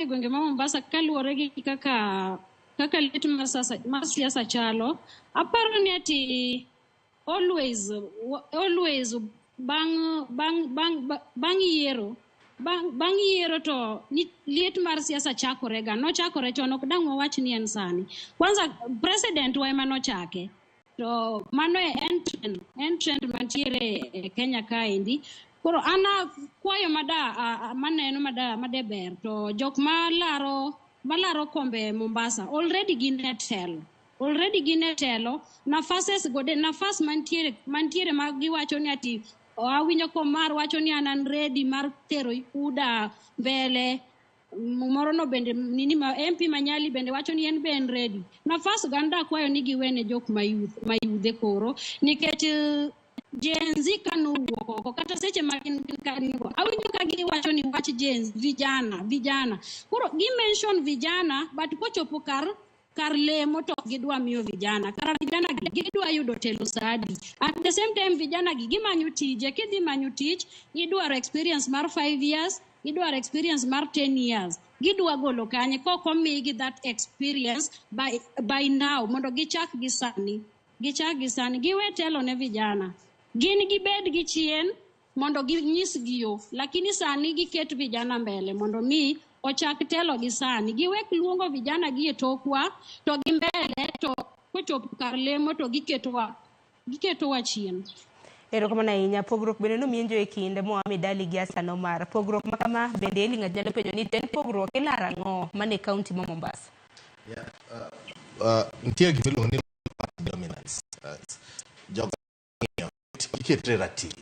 gwenge ma Mombasa kaluwore gi kaka lit mar siasa chalo, aparo ni ati always bang yiero to liet mar siasa chakore ga, nochakore chon, ok dang' wawach ni en sani. Kwanza president wa ema nochake, to mano en trend mantiere e Kenya kaendi. Koro ana kwayo maneno madeber to jok malaro kombe Mombasa already gin e telo, nafas mantiere ma giwacho ni ati awinjo Komar wacho ni an ready mar tero UDA mbele, moro no bende MP Manyali bende wacho ni en ben ready. Nafas ganda kwayo ni giwene jok mayudhe koro, nikech Gen Z kanuwuok kata seche magin kanigo awinjo ka giwacho ni wach Gen Z vijana koro gi mention vijana, but kochopo kar lemo to gidwa miyo vijana, kar vijana gidwa yudo telo sadi. At the same time vijana gimanyo tije, kidhi manyo tich idwaro experience mar 5 years, idwaro experience mar 10 years, gidwa golo kanye kokomigi that experience by now mondo gichak gi sani giwe telo ne vijana. Gin gibed gi chien mondo ginyis giyo, lakini sani giket vijana mbele mondo mi ochak telo gi sani, giwek luongo vijana gi e tokwa to gi mbele, to kochopo kar lemo to giketowa chien. Erokamano ahinya. Pogruok bende nomienjo e kinde Mohamed Ali gi Hassan Omar. Pogruok ma kama bende Eli nyalo penjo ni ten pogruok ilaro ang'o mane kaunti ma Mombasa? Nitie gima iluongo ni party dominance. Jogo iketre ratil.